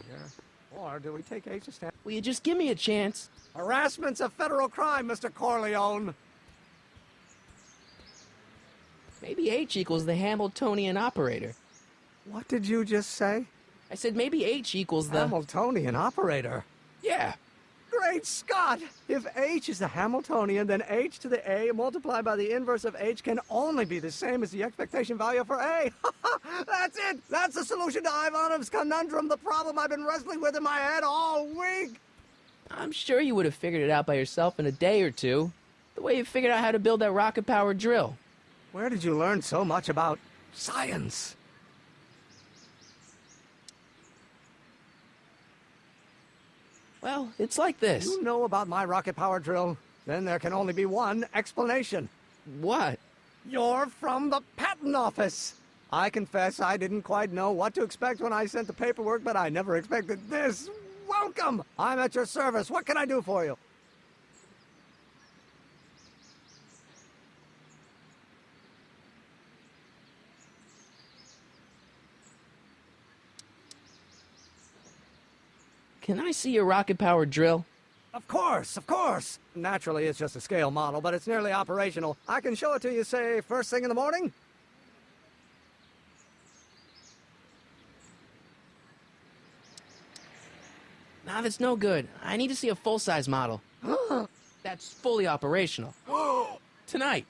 Yeah. Or do we take H to stand? Will you just give me a chance? Harassment's a federal crime, Mr. Corleone. Maybe H equals the Hamiltonian operator. What did you just say? I said maybe H equals the... Hamiltonian operator. Yeah. Great Scott! If H is the Hamiltonian, then H to the A multiplied by the inverse of H can only be the same as the expectation value for A. That's it! That's the solution to Ivanov's conundrum, the problem I've been wrestling with in my head all week! I'm sure you would have figured it out by yourself in a day or two. The way you figured out how to build that rocket-powered drill. Where did you learn so much about science? Well, it's like this. You know about my rocket power drill? Then there can only be one explanation. What? You're from the patent office. I confess I didn't quite know what to expect when I sent the paperwork, but I never expected this. Welcome! I'm at your service. What can I do for you? Can I see your rocket-powered drill? Of course, of course. Naturally, it's just a scale model, but it's nearly operational. I can show it to you, say, first thing in the morning? Nah, that's no good. I need to see a full-size model. That's fully operational. Tonight.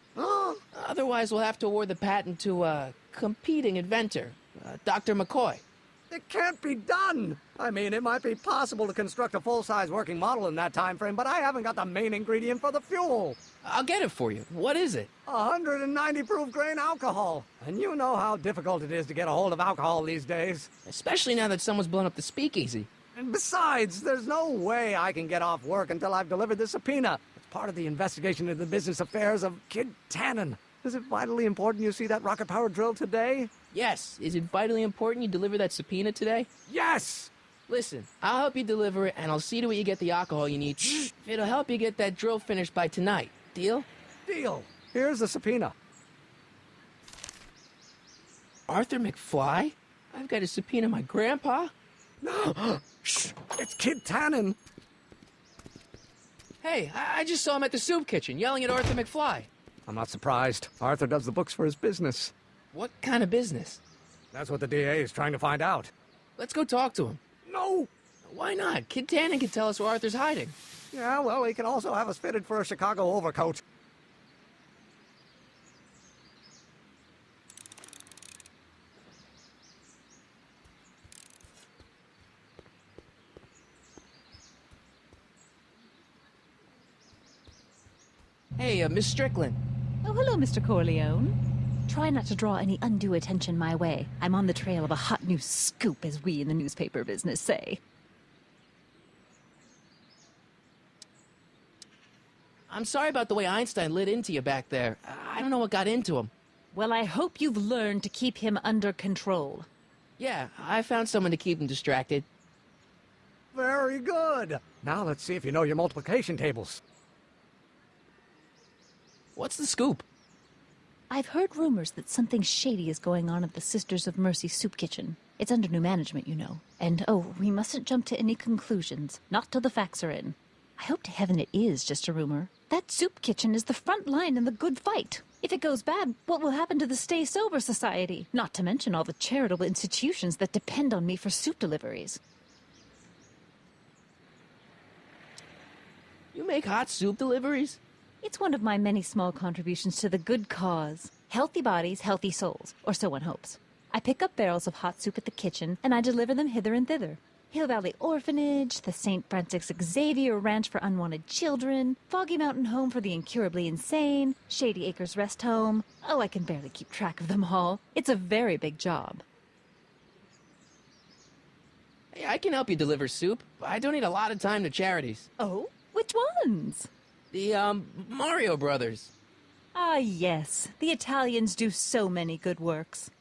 Otherwise, we'll have to award the patent to a competing inventor, Dr. McCoy. It can't be done! I mean, it might be possible to construct a full-size working model in that time frame, but I haven't got the main ingredient for the fuel. I'll get it for you. What is it? 190 proof grain alcohol. And you know how difficult it is to get a hold of alcohol these days. Especially now that someone's blown up the speakeasy. And besides, there's no way I can get off work until I've delivered the subpoena. It's part of the investigation into the business affairs of Kid Tannen. Is it vitally important you see that rocket-powered drill today? Yes. Is it vitally important you deliver that subpoena today? Yes! Listen, I'll help you deliver it, and I'll see to it you get the alcohol you need. It'll help you get that drill finished by tonight. Deal? Deal. Here's the subpoena. Arthur McFly? I've got to subpoena my grandpa? No! Shh! It's Kid Tannen! Hey, I just saw him at the soup kitchen, yelling at Arthur McFly. I'm not surprised. Arthur does the books for his business. What kind of business? That's what the DA is trying to find out. Let's go talk to him. No! Why not? Kid Tannen can tell us where Arthur's hiding. Yeah, well, he can also have us fitted for a Chicago overcoat. Hey, Miss Strickland. Oh, hello, Mr. Corleone. Try not to draw any undue attention my way. I'm on the trail of a hot new scoop, as we in the newspaper business say. I'm sorry about the way Einstein lit into you back there. I don't know what got into him. Well, I hope you've learned to keep him under control. Yeah, I found someone to keep him distracted. Very good. Now let's see if you know your multiplication tables. What's the scoop? I've heard rumors that something shady is going on at the Sisters of Mercy soup kitchen. It's under new management, you know. And, oh, we mustn't jump to any conclusions. Not till the facts are in. I hope to heaven it is just a rumor. That soup kitchen is the front line in the good fight. If it goes bad, what will happen to the Stay Sober Society? Not to mention all the charitable institutions that depend on me for soup deliveries. You make hot soup deliveries? It's one of my many small contributions to the good cause. Healthy bodies, healthy souls, or so one hopes. I pick up barrels of hot soup at the kitchen, and I deliver them hither and thither. Hill Valley Orphanage, the St. Francis Xavier Ranch for Unwanted Children, Foggy Mountain Home for the Incurably Insane, Shady Acres Rest Home. Oh, I can barely keep track of them all. It's a very big job. Hey, I can help you deliver soup. I donate a lot of time to charities. Oh? Which ones? The, Mario Brothers. Ah, yes. The Italians do so many good works.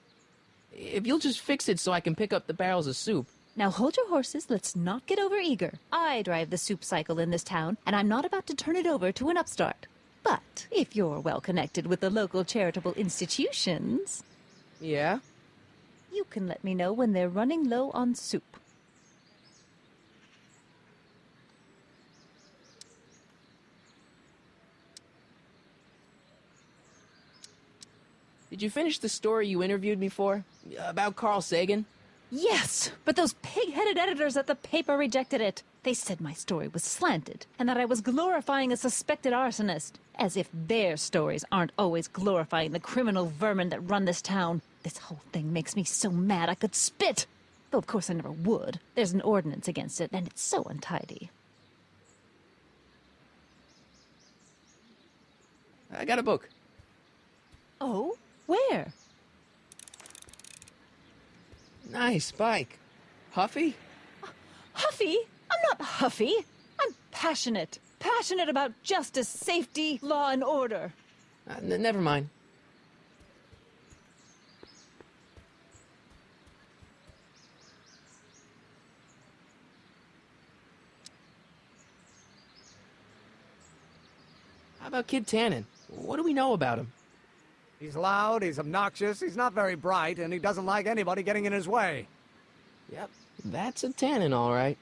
If you'll just fix it so I can pick up the barrels of soup. Now hold your horses, let's not get overeager. I drive the soup cycle in this town, and I'm not about to turn it over to an upstart. But if you're well connected with the local charitable institutions... Yeah? You can let me know when they're running low on soup. Did you finish the story you interviewed me for? About Carl Sagan? Yes, but those pig-headed editors at the paper rejected it. They said my story was slanted, and that I was glorifying a suspected arsonist. As if their stories aren't always glorifying the criminal vermin that run this town. This whole thing makes me so mad I could spit. Though of course I never would. There's an ordinance against it, and it's so untidy. I got a book. Oh? Where? Nice bike. Huffy? Huffy? I'm not huffy. I'm passionate. Passionate about justice, safety, law, and order. Never mind. How about Kid Tannen? What do we know about him? He's loud, he's obnoxious, he's not very bright, and he doesn't like anybody getting in his way. Yep, that's a Tannen, all right.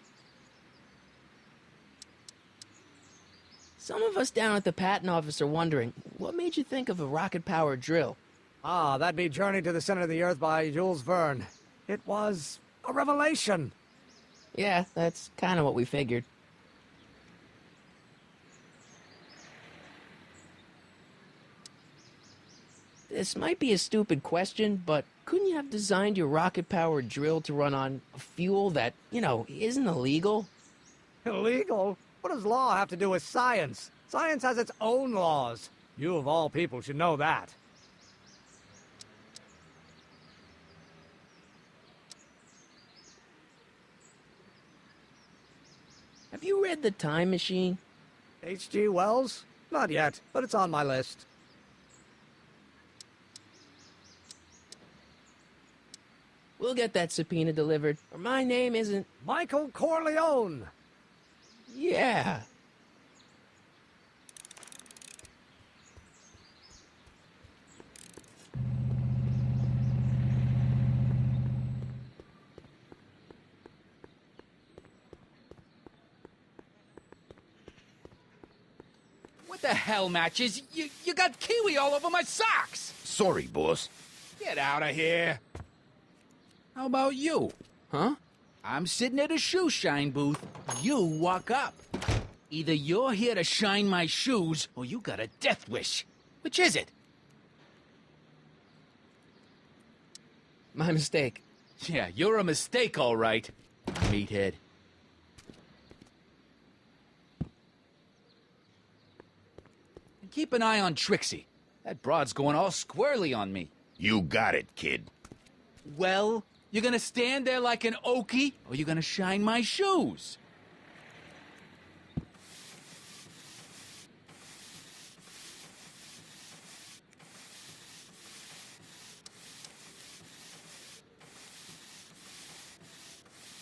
Some of us down at the patent office are wondering, what made you think of a rocket-powered drill? Ah, that'd be Journey to the Center of the Earth by Jules Verne. It was a revelation. Yeah, that's kind of what we figured. This might be a stupid question, but couldn't you have designed your rocket-powered drill to run on a fuel that, isn't illegal? Illegal? What does law have to do with science? Science has its own laws. You, of all people, should know that. Have you read The Time Machine? H.G. Wells? Not yet, but it's on my list. We'll get that subpoena delivered, or my name isn't... Michael Corleone! Yeah. What the hell, Matches? You got kiwi all over my socks! Sorry, boss. Get out of here. How about you? Huh? I'm sitting at a shoe shine booth. You walk up. Either you're here to shine my shoes, or you got a death wish. Which is it? My mistake. Yeah, you're a mistake, all right, meathead. And keep an eye on Trixie. That broad's going all squirrely on me. You got it, kid. Well, you gonna stand there like an okie, or you gonna shine my shoes?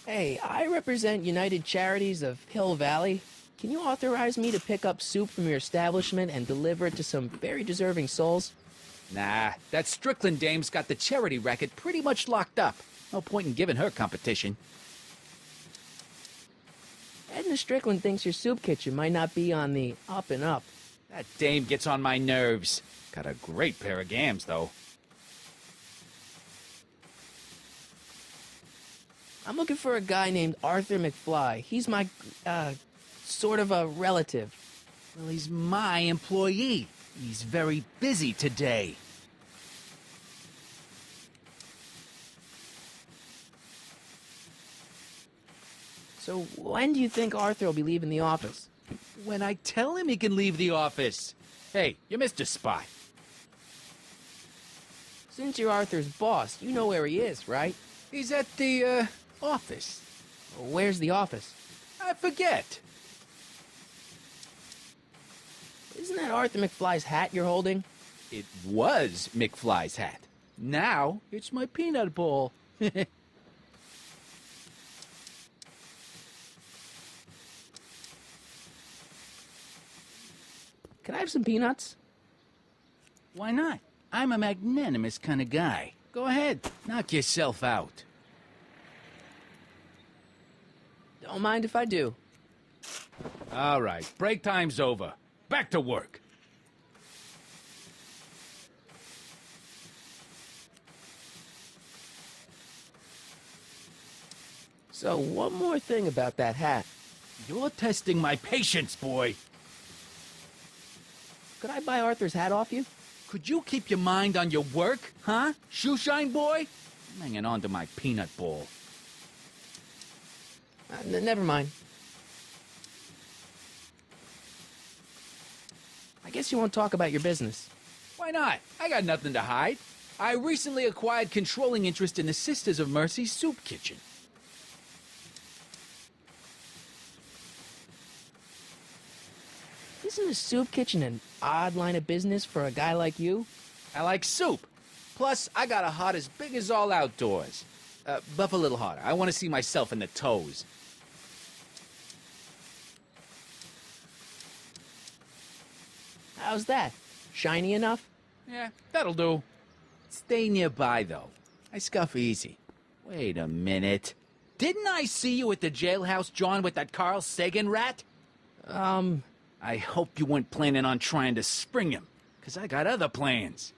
Hey, I represent United Charities of Hill Valley. Can you authorize me to pick up soup from your establishment and deliver it to some very deserving souls? Nah, that Strickland dame's got the charity racket pretty much locked up. No point in giving her competition. Edna Strickland thinks your soup kitchen might not be on the up and up. That dame gets on my nerves. Got a great pair of gams, though. I'm looking for a guy named Arthur McFly. He's my, sort of a relative. Well, he's my employee. He's very busy today. So when do you think Arthur will be leaving the office? When I tell him he can leave the office. Hey, you're Mr. Spy. Since you're Arthur's boss, you know where he is, right? He's at the, office. Where's the office? I forget. Isn't that Arthur McFly's hat you're holding? It was McFly's hat. Now, it's my peanut ball. Can I have some peanuts? Why not? I'm a magnanimous kind of guy. Go ahead, knock yourself out. Don't mind if I do. All right, break time's over. Back to work. So, one more thing about that hat. You're testing my patience, boy. Could I buy Arthur's hat off you? Could you keep your mind on your work, huh? Shoeshine boy? I'm hanging on to my peanut ball. Never mind. I guess you won't talk about your business. Why not? I got nothing to hide. I recently acquired controlling interest in the Sisters of Mercy Soup Kitchen. Isn't a soup kitchen an odd line of business for a guy like you? I like soup. Plus, I got a heart as big as all outdoors. Buff a little harder. I want to see myself in the toes. How's that? Shiny enough? Yeah, that'll do. Stay nearby, though. I scuff easy. Wait a minute. Didn't I see you at the jailhouse, John, with that Carl Sagan rat? I hope you weren't planning on trying to spring him, 'cause I got other plans.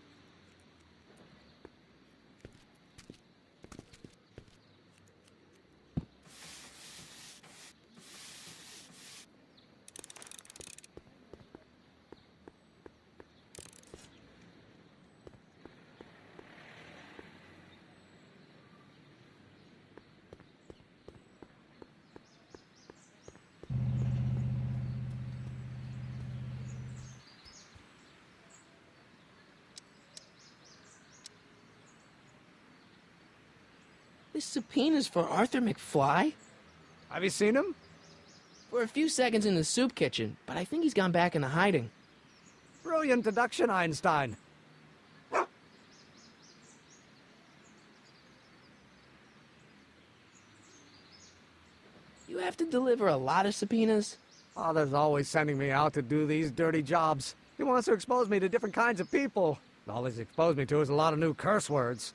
This subpoena's for Arthur McFly? Have you seen him? For a few seconds in the soup kitchen, but I think he's gone back into hiding. Brilliant deduction, Einstein. You have to deliver a lot of subpoenas? Father's always sending me out to do these dirty jobs. He wants to expose me to different kinds of people. All he's exposed me to is a lot of new curse words.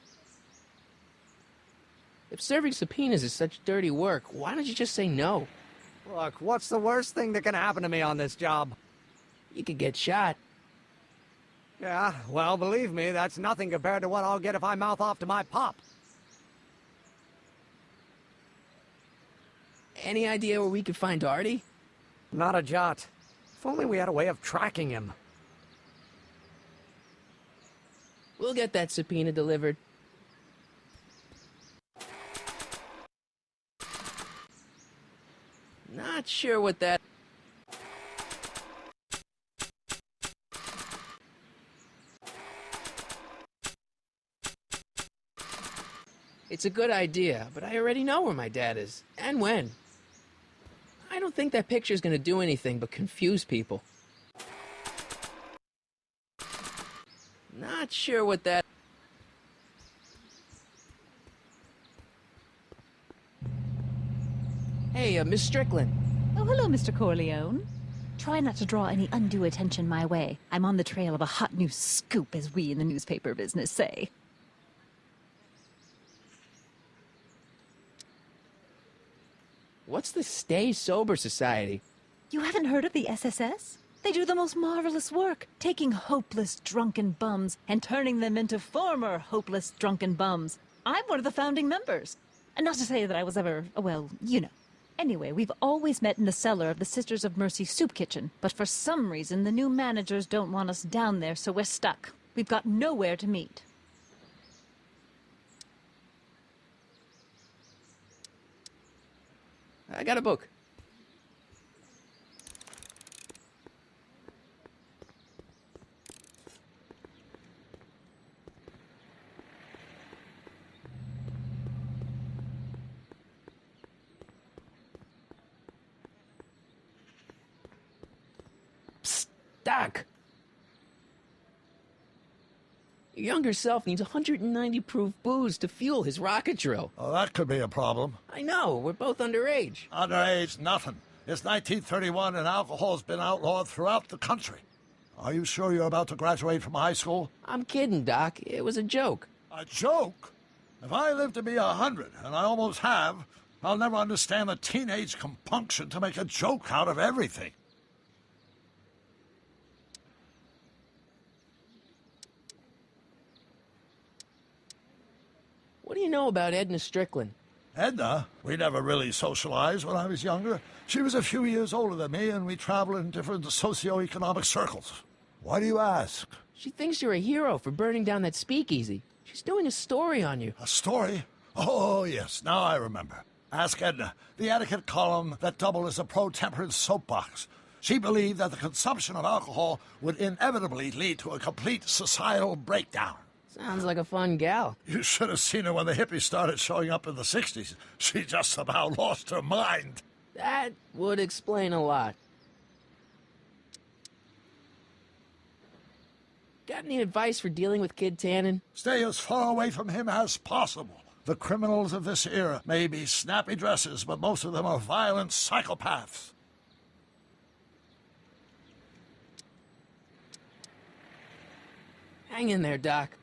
If serving subpoenas is such dirty work, why don't you just say no? Look, what's the worst thing that can happen to me on this job? You could get shot. Yeah, well, believe me, that's nothing compared to what I'll get if I mouth off to my pop. Any idea where we could find Artie? Not a jot. If only we had a way of tracking him. We'll get that subpoena delivered. Not sure what that... It's a good idea, but I already know where my dad is, and when. I don't think that picture's gonna do anything but confuse people. Not sure what that... Hey, Miss Strickland. Oh, hello, Mr. Corleone. Try not to draw any undue attention my way. I'm on the trail of a hot new scoop, as we in the newspaper business say. What's the Stay Sober Society? You haven't heard of the SSS? They do the most marvelous work, taking hopeless drunken bums and turning them into former hopeless drunken bums. I'm one of the founding members. And not to say that I was ever, well, you know. Anyway, we've always met in the cellar of the Sisters of Mercy Soup Kitchen, but for some reason the new managers don't want us down there, so we're stuck. We've got nowhere to meet. I got a book. Psst, Doc. Your younger self needs 190 proof booze to fuel his rocket drill. Oh, that could be a problem. I know, we're both underage. Underage, nothing. It's 1931 and alcohol's been outlawed throughout the country. Are you sure you're about to graduate from high school? I'm kidding, Doc. It was a joke. A joke? If I live to be 100, and I almost have, I'll never understand the teenage compunction to make a joke out of everything. What do you know about Edna Strickland? Edna, we never really socialized when I was younger. She was a few years older than me, and we traveled in different socioeconomic circles. Why do you ask? She thinks you're a hero for burning down that speakeasy. She's doing a story on you. A story? Oh, yes, now I remember. Ask Edna, the etiquette column that doubled as a pro-temperance soapbox. She believed that the consumption of alcohol would inevitably lead to a complete societal breakdown. Sounds like a fun gal. You should have seen her when the hippies started showing up in the 60s. She just about lost her mind. That would explain a lot. Got any advice for dealing with Kid Tannen? Stay as far away from him as possible. The criminals of this era may be snappy dresses, but most of them are violent psychopaths. Hang in there, Doc.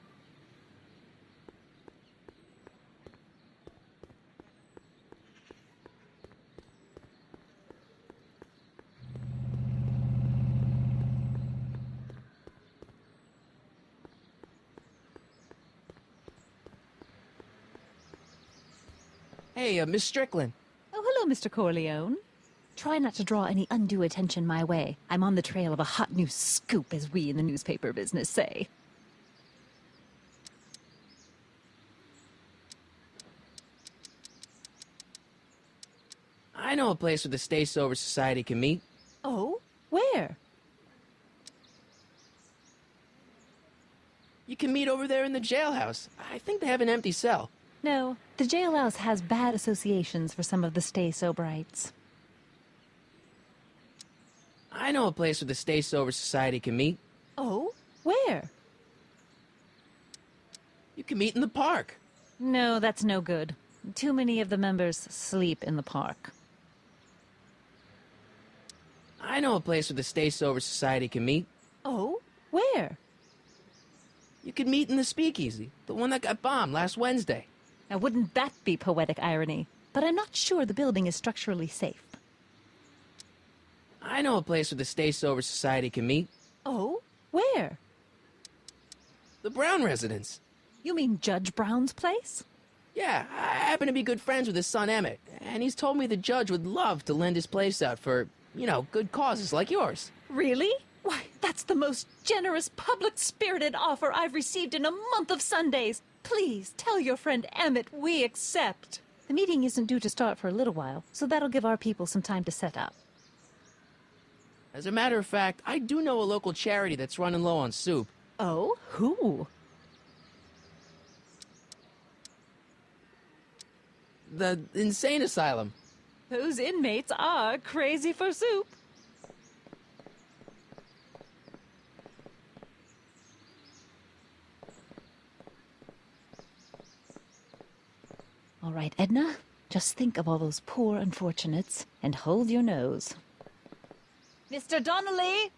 Hey, Miss Strickland. Oh, hello, Mr. Corleone. Try not to draw any undue attention my way. I'm on the trail of a hot new scoop, as we in the newspaper business say. I know a place where the Stay Sober Society can meet. Oh? Where? You can meet over there in the jailhouse. I think they have an empty cell. No, the jailhouse has bad associations for some of the Stay Soberites. I know a place where the Stay Sober Society can meet. Oh? Where? You can meet in the park. No, that's no good. Too many of the members sleep in the park. I know a place where the Stay Sober Society can meet. Oh? Where? You could meet in the speakeasy, the one that got bombed last Wednesday. Now, wouldn't that be poetic irony? But I'm not sure the building is structurally safe. I know a place where the Stay Sober Society can meet. Oh? Where? The Brown residence. You mean Judge Brown's place? Yeah, I happen to be good friends with his son Emmett, and he's told me the judge would love to lend his place out for, good causes like yours. Really? Why, that's the most generous, public-spirited offer I've received in a month of Sundays. Please, tell your friend Emmett we accept. The meeting isn't due to start for a little while, so that'll give our people some time to set up. As a matter of fact, I do know a local charity that's running low on soup. Oh? Who? The insane asylum. Those inmates are crazy for soup. All right, Edna, just think of all those poor unfortunates and hold your nose. Mr. Donnelly!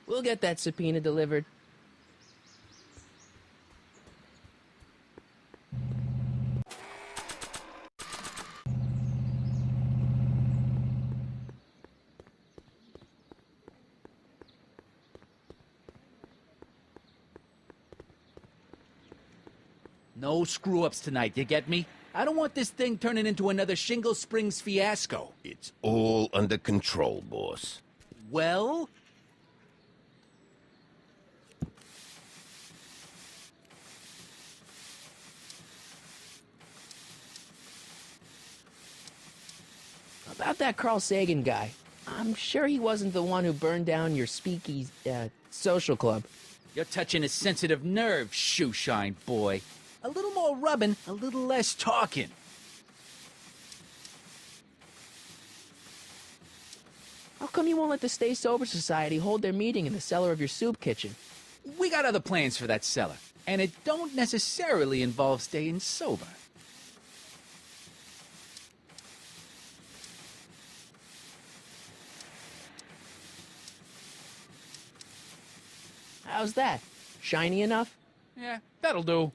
We'll get that subpoena delivered. No screw-ups tonight, you get me? I don't want this thing turning into another Shingle Springs fiasco. It's all under control, boss. Well? About that Carl Sagan guy. I'm sure he wasn't the one who burned down your speakeasy, social club. You're touching a sensitive nerve, shoeshine boy. A little more rubbing, a little less talking. How come you won't let the Stay Sober Society hold their meeting in the cellar of your soup kitchen? We got other plans for that cellar, and it don't necessarily involve staying sober. How's that? Shiny enough? Yeah, that'll do.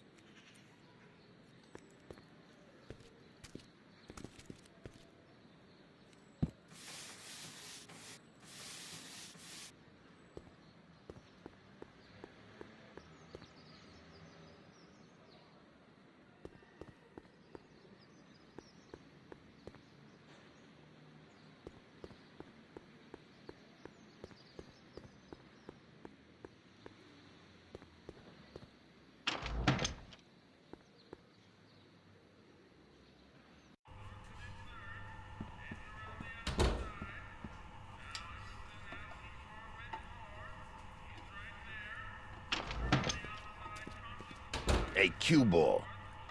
Hey, cue ball.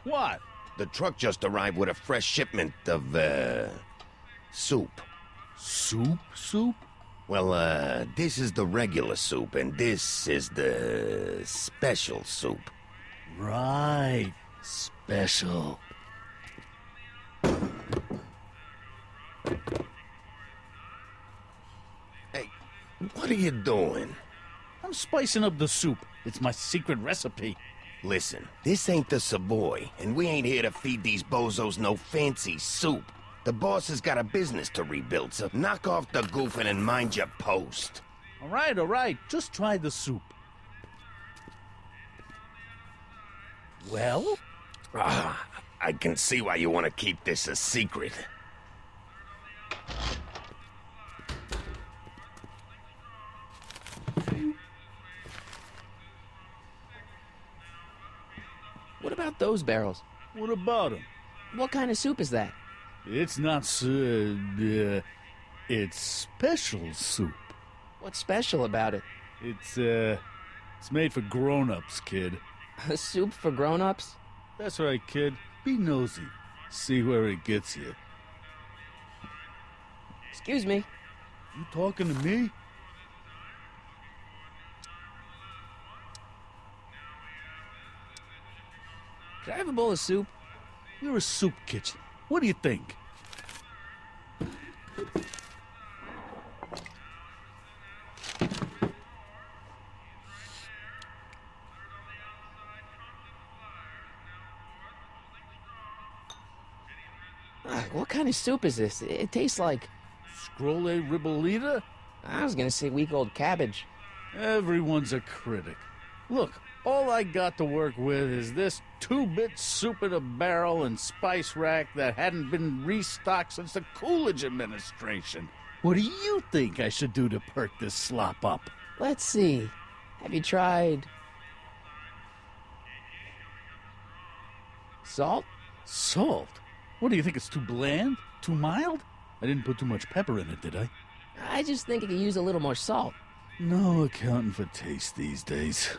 What? The truck just arrived with a fresh shipment of, soup. Soup? Well, this is the regular soup, and this is the special soup. Right. Special. Hey, what are you doing? I'm spicing up the soup. It's my secret recipe. Listen, this ain't the Savoy, and we ain't here to feed these bozos no fancy soup. The boss has got a business to rebuild, so knock off the goofing and mind your post. All right. Just try the soup. Well? I can see why you want to keep this a secret. What about those barrels? What about him? What kind of soup is that? It's not it's special soup. What's special about it? It's made for grown-ups, kid. A soup for grown-ups? That's right, kid. Be nosy. See where it gets you. Excuse me. You talking to me? Could I have a bowl of soup? You're a soup kitchen. What do you think? What kind of soup is this? It tastes like... Scrolle ribolita? I was gonna say week-old cabbage. Everyone's a critic. Look, all I got to work with is this 2-bit soup in a barrel and spice rack that hadn't been restocked since the Coolidge administration. What do you think I should do to perk this slop up? Let's see. Have you tried... salt? Salt? What do you think, it's too bland? Too mild? I didn't put too much pepper in it, did I? I just think it could use a little more salt. No accounting for taste these days.